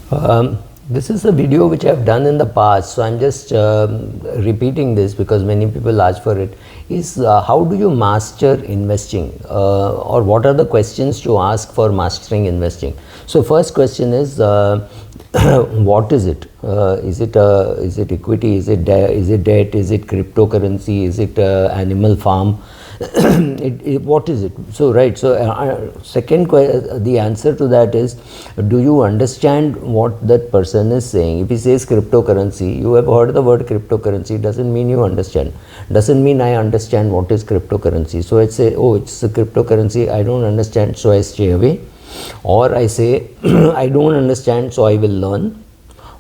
This is a video which I have done in the past, so I'm just repeating this because many people ask for it. Is how do you master investing, or what are the questions to ask for mastering investing? So first question is, what is it? Is it equity? Is it debt? Is it cryptocurrency? Is it animal farm? What is it? So right, so the answer to that is, do you understand what that person is saying? If he says cryptocurrency, you have heard the word cryptocurrency, doesn't mean you understand, doesn't mean I understand what is cryptocurrency. So I say, oh, it's a cryptocurrency, I don't understand, so I stay away. Or I say I don't understand, so I will learn.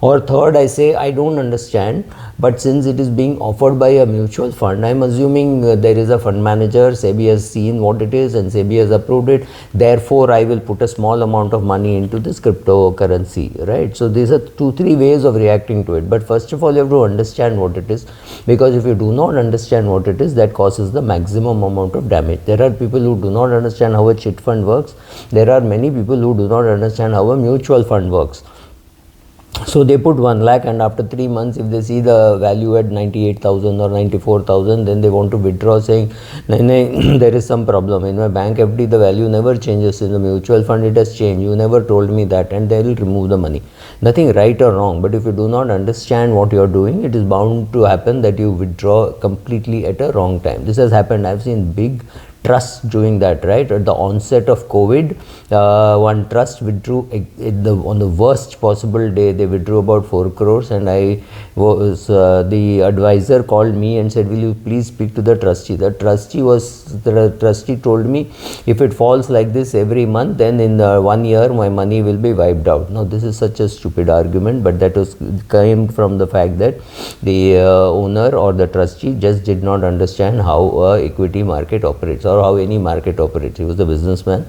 Or third, I say I don't understand, but since it is being offered by a mutual fund, I'm assuming there is a fund manager, SEBI has seen what it is and SEBI has approved it, therefore I will put a small amount of money into this cryptocurrency, right? So these are 2-3 ways of reacting to it, but first of all you have to understand what it is, because if you do not understand what it is, that causes the maximum amount of damage. There are people who do not understand how a chit fund works, there are many people who do not understand how a mutual fund works. So they put 1 lakh, and after 3 months, if they see the value at 98,000 or 94,000, then they want to withdraw, saying, there is some problem. In my bank FD, the value never changes. In the mutual fund, it has changed. You never told me that, and they will remove the money. Nothing right or wrong, but if you do not understand what you are doing, it is bound to happen that you withdraw completely at a wrong time. This has happened. I have seen big trusts doing that, right? At the onset of COVID, one trust withdrew on the worst possible day. They withdrew about 4 crores, and I was the advisor called me and said, will you please speak to the trustee? The trustee told me, if it falls like this every month, then in 1 year my money will be wiped out. Now this is such a stupid argument, but that came from the fact that the owner or the trustee just did not understand how equity market operates, or how any market operates. He was a businessman,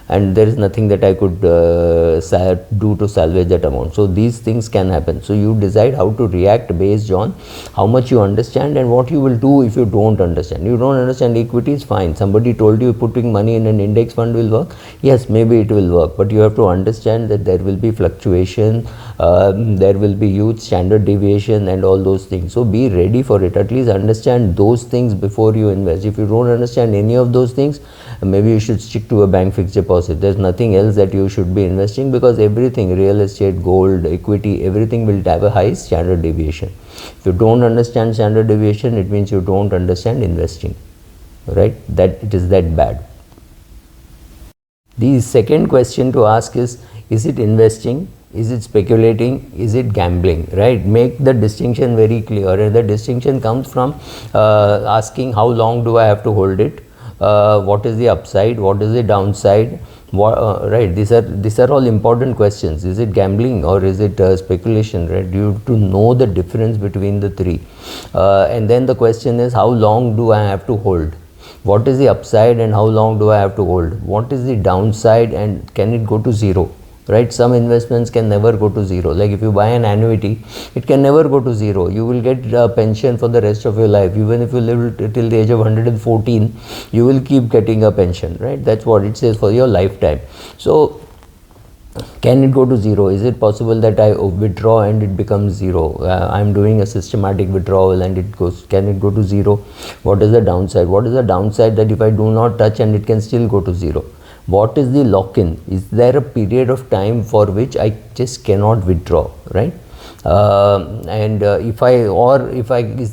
and there is nothing that I could do to salvage that amount. So these things can happen. So you decide how to react based on how much you understand and what you will do if you don't understand. You don't understand equity is fine. Somebody told you putting money in an index fund will work. Yes, maybe it will work, but you have to understand that there will be fluctuation, there will be huge standard deviation and all those things. So be ready for it. At least understand those things before you invest. If you don't understand any of those things, maybe you should stick to a bank fixed deposit. There's nothing else that you should be investing, because everything, real estate, gold, equity, everything will have a high standard deviation. If you don't understand standard deviation, it means you don't understand investing, right? That it is that bad. The second question to ask is it investing? Is it speculating? Is it gambling? Right? Make the distinction very clear, and the distinction comes from asking how long do I have to hold it, what is the upside, what is the downside, right? These are all important questions. Is it gambling or is it speculation? Right? You have to know the difference between the three, and then the question is, how long do I have to hold? What is the upside and how long do I have to hold? What is the downside and can it go to zero? Right? Some investments can never go to zero. Like if you buy an annuity, it can never go to zero. You will get a pension for the rest of your life. Even if you live till the age of 114, you will keep getting a pension, right? That's what it says, for your lifetime. So can it go to zero? Is it possible that I withdraw and it becomes zero? I'm doing a systematic withdrawal and it goes, can it go to zero? What is the downside? What is the downside that if I do not touch and it can still go to zero? What is the lock-in? Is there a period of time for which I just cannot withdraw, right? Is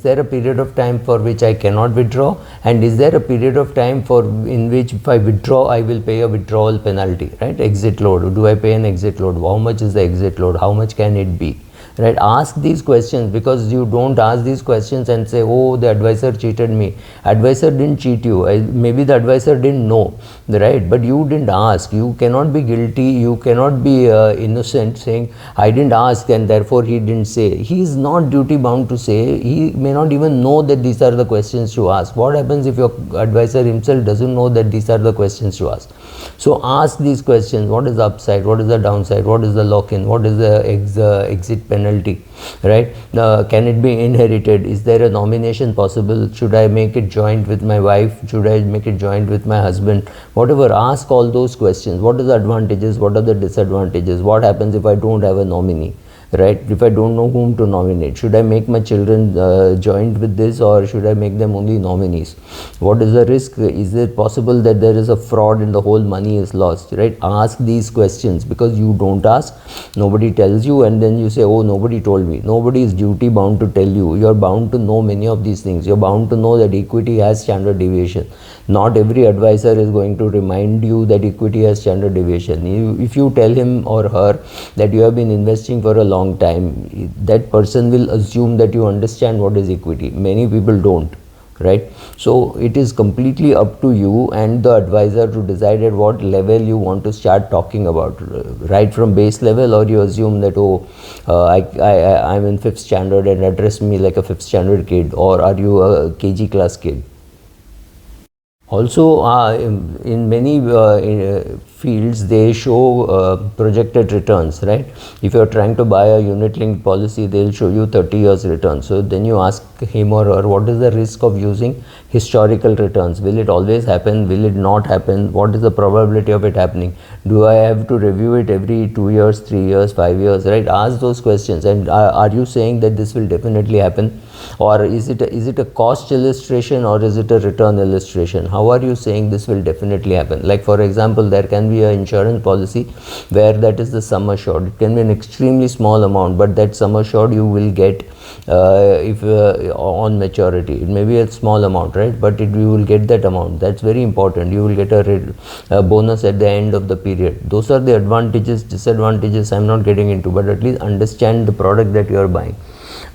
there a period of time for which I cannot withdraw, and is there a period of time in which if I withdraw I will pay a withdrawal penalty, right? Exit load. Do I pay an exit load? How much is the exit load? How much can it be? Right? Ask these questions, because you don't ask these questions and say, oh, the advisor cheated me. Advisor didn't cheat you. Maybe the advisor didn't know, right? But you didn't ask. You cannot be guilty. You cannot be innocent saying, I didn't ask and therefore he didn't say. He is not duty bound to say. He may not even know that these are the questions to ask. What happens if your advisor himself doesn't know that these are the questions to ask? So ask these questions: what is the upside, what is the downside, what is the lock-in, what is the exit penalty, right? Can it be inherited? Is there a nomination possible? Should I make it joint with my wife? Should I make it joint with my husband? Whatever, ask all those questions. What are the advantages, what are the disadvantages, what happens if I don't have a nominee, right? If I don't know whom to nominate, should I make my children joined with this, or should I make them only nominees? What is the risk? Is it possible that there is a fraud and the whole money is lost, right? Ask these questions, because you don't ask, nobody tells you, and then you say, oh, nobody told me. Nobody is duty bound to tell you. You're bound to know many of these things. You're bound to know that equity has standard deviation. Not every advisor is going to remind you that equity has standard deviation. If you tell him or her that you have been investing for a long time, that person will assume that you understand what is equity. Many people don't, right? So it is completely up to you and the advisor to decide at what level you want to start talking about, right from base level, or you assume that, oh, I'm in 5th standard and address me like a 5th standard kid, or are you a KG class kid? Also, in many fields, they show projected returns, right? If you're trying to buy a unit linked policy, they'll show you 30 years return. So then you ask him or her, what is the risk of using historical returns? Will it always happen? Will it not happen? What is the probability of it happening? Do I have to review it every 2 years, 3 years, 5 years, right? Ask those questions. And are you saying that this will definitely happen? Or is it a cost illustration, or is it a return illustration? How are you saying this will definitely happen? Like, for example, there can be an insurance policy where that is the sum assured. It can be an extremely small amount, but that sum assured you will get if on maturity. It may be a small amount, right? But you will get that amount. That's very important. You will get a bonus at the end of the period. Those are the advantages. Disadvantages I'm not getting into, but at least understand the product that you are buying.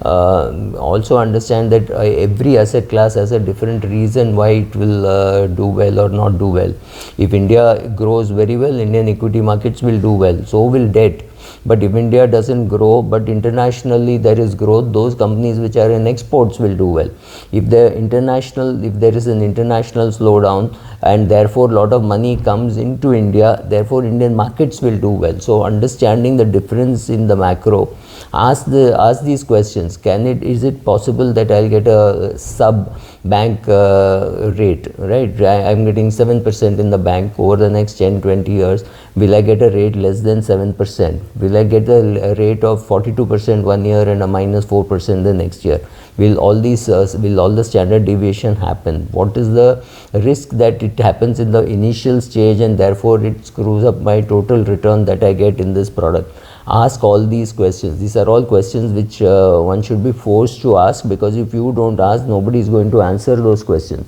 Also understand that every asset class has a different reason why it will do well or not do well. If India grows very well, Indian equity markets will do well, so will debt. But if India doesn't grow, but internationally there is growth, those companies which are in exports will do well. If there is an international slowdown and therefore a lot of money comes into India, therefore Indian markets will do well. So understanding the difference in the macro, ask these questions. Is it possible that I'll get a sub bank rate, right? I'm getting 7% in the bank over the next 10-20 years. Will I get a rate less than 7%? Will I get a rate of 42% one year and a minus 4% the next year? Will all the standard deviation happen? What is the risk that it happens in the initial stage and therefore it screws up my total return that I get in this product? Ask all these questions. These are all questions which one should be forced to ask, because if you don't ask, nobody is going to answer those questions.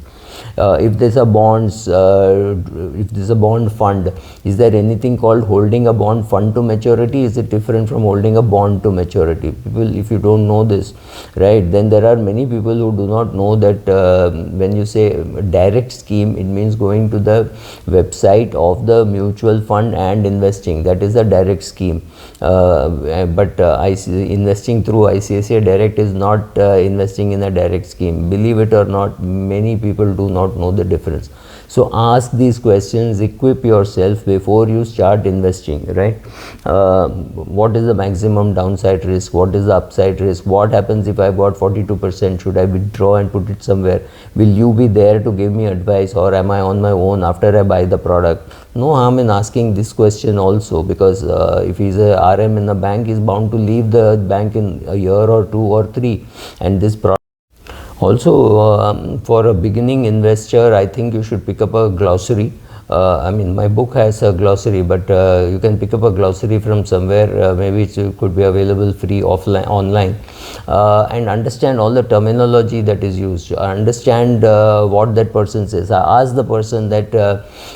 If there's a bond fund, is there anything called holding a bond fund to maturity? Is it different from holding a bond to maturity? People, if you don't know this, right, then there are many people who do not know that when you say direct scheme, it means going to the website of the mutual fund and investing. That is a direct scheme. But investing through ICICI Direct is not investing in a direct scheme. Believe it or not, many people do not know the difference. So ask these questions, equip yourself before you start investing, right? What is the maximum downside risk? What is the upside risk? What happens if I bought 42%? Should I withdraw and put it somewhere? Will you be there to give me advice, or am I on my own after I buy the product? No harm in asking this question also, because if he's a RM in the bank, he's bound to leave the bank in a year or 2 or 3, and this product. Also, for a beginning investor, I think you should pick up a glossary. I mean, my book has a glossary, but you can pick up a glossary from somewhere. Maybe it could be available free online, and understand all the terminology that is used. Understand what that person says. I ask the person that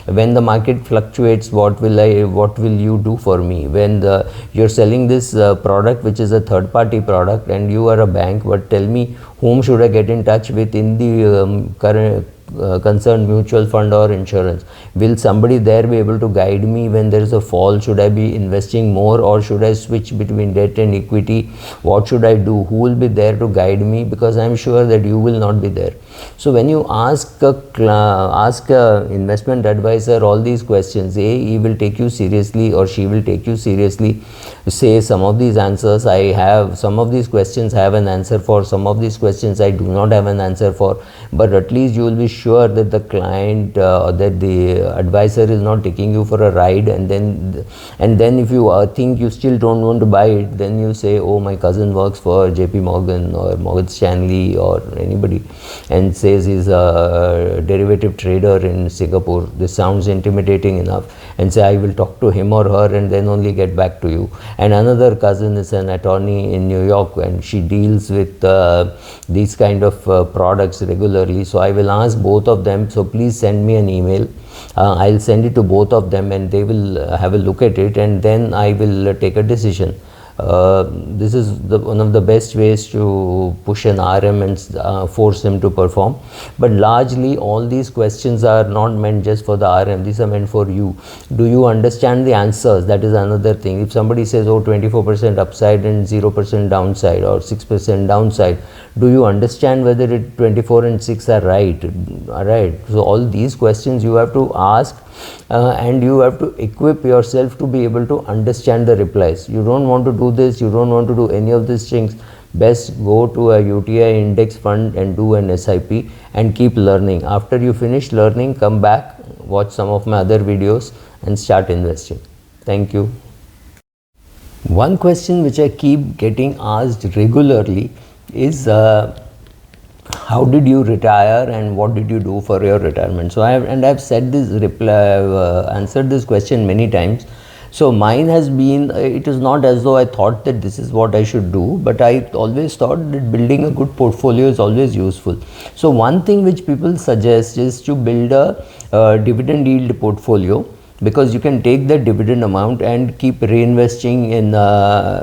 when the market fluctuates, what will you do for me? When you're selling this product, which is a third-party product, and you are a bank, but tell me, whom should I get in touch with in the current concerned mutual fund or insurance? Will somebody there be able to guide me when there is a fall? Should I be investing more, or should I switch between debt and equity? What should I do? Who will be there to guide me? Because I'm sure that you will not be there. So when you ask a investment advisor all these questions, he will take you seriously or she will take you seriously. Say some of these answers I have, some of these questions I have an answer for, some of these questions I do not have an answer for, but at least you will be sure that the client that the advisor is not taking you for a ride, and then if you think you still don't want to buy it, then you say, oh, my cousin works for JP Morgan or Morgan Stanley or anybody and says he's a derivative trader in Singapore. This sounds intimidating enough, and say I will talk to him or her and then only get back to you. And another cousin is an attorney in New York and she deals with these kind of products regularly. So I will ask both of them, so please send me an email. I'll send it to both of them and they will have a look at it, and then I will take a decision. This is one of the best ways to push an RM and force him to perform. But largely all these questions are not meant just for the RM, these are meant for you. Do you understand the answers? That is another thing. If somebody says, oh, 24% upside and 0% downside or 6% downside, do you understand whether it 24 and 6 are right? Alright, so all these questions you have to ask, and you have to equip yourself to be able to understand the replies. You don't want to do this, you don't want to do any of these things, best go to a UTI index fund and do an SIP and keep learning. After you finish learning, come back, watch some of my other videos and start investing. Thank you. One question which I keep getting asked regularly is how did you retire and what did you do for your retirement? So I've said this I've answered this question many times. So mine has been, it is not as though I thought that this is what I should do, but I always thought that building a good portfolio is always useful. So one thing which people suggest is to build a dividend yield portfolio, because you can take the dividend amount and keep reinvesting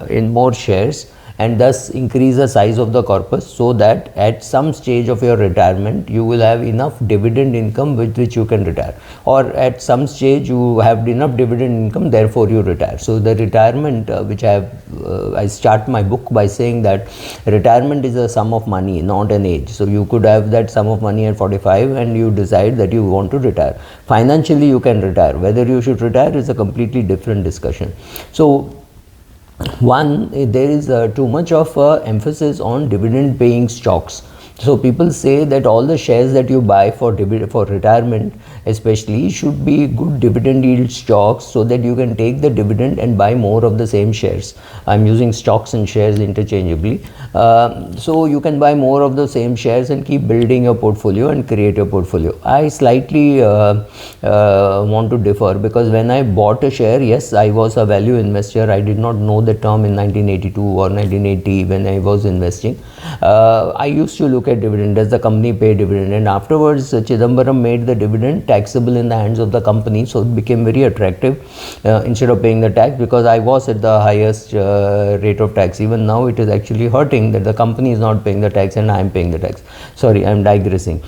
in more shares, and thus increase the size of the corpus, so that at some stage of your retirement you will have enough dividend income with which you can retire, or at some stage you have enough dividend income, therefore you retire. So the retirement which I start my book by saying that retirement is a sum of money, not an age. So you could have that sum of money at 45 and you decide that you want to retire. Financially you can retire. Whether you should retire is a completely different discussion. So one, there is too much of emphasis on dividend paying stocks. So people say that all the shares that you buy for retirement especially should be good dividend yield stocks, so that you can take the dividend and buy more of the same shares. I'm using stocks and shares interchangeably. So you can buy more of the same shares and keep building your portfolio and create your portfolio. I slightly want to differ, because when I bought a share, yes, I was a value investor. I did not know the term in 1982 or 1980 when I was investing. I used to look at dividend. Does the company pay dividend? And afterwards Chidambaram made the dividend taxable in the hands of the company, so it became very attractive instead of paying the tax, because I was at the highest rate of tax. Even now it is actually hurting that the company is not paying the tax and I am paying the tax. Sorry, I am digressing.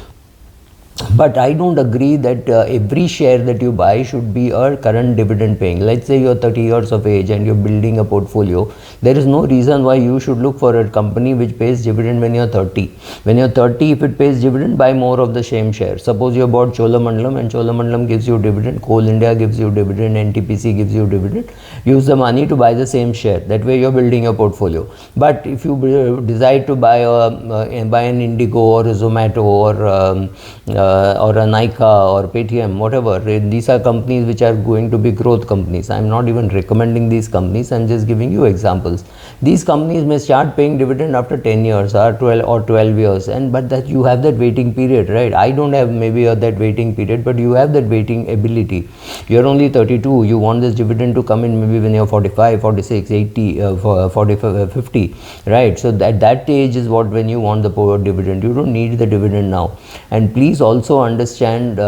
But I don't agree that every share that you buy should be a current dividend paying. Let's say you're 30 years of age and you're building a portfolio. There is no reason why you should look for a company which pays dividend when you're 30. When you're 30, if it pays dividend, buy more of the same share. Suppose you bought Cholamandalam and Cholamandalam gives you dividend, Coal India gives you dividend, NTPC gives you dividend. Use the money to buy the same share. That way you're building a portfolio. But if you decide to buy an Indigo or a Zomato or a Nykaa or Paytm, whatever, these are companies which are going to be growth companies. I am not even recommending these companies, I am just giving you examples. These companies may start paying dividend after 10 years or 12 years, but that you have that waiting period, right? I don't have maybe that waiting period, but you have that waiting ability. You are only 32, you want this dividend to come in maybe when you are 45, 46, 80, 45, 50, right? So that age is when you want the dividend. You don't need the dividend now. And please also understand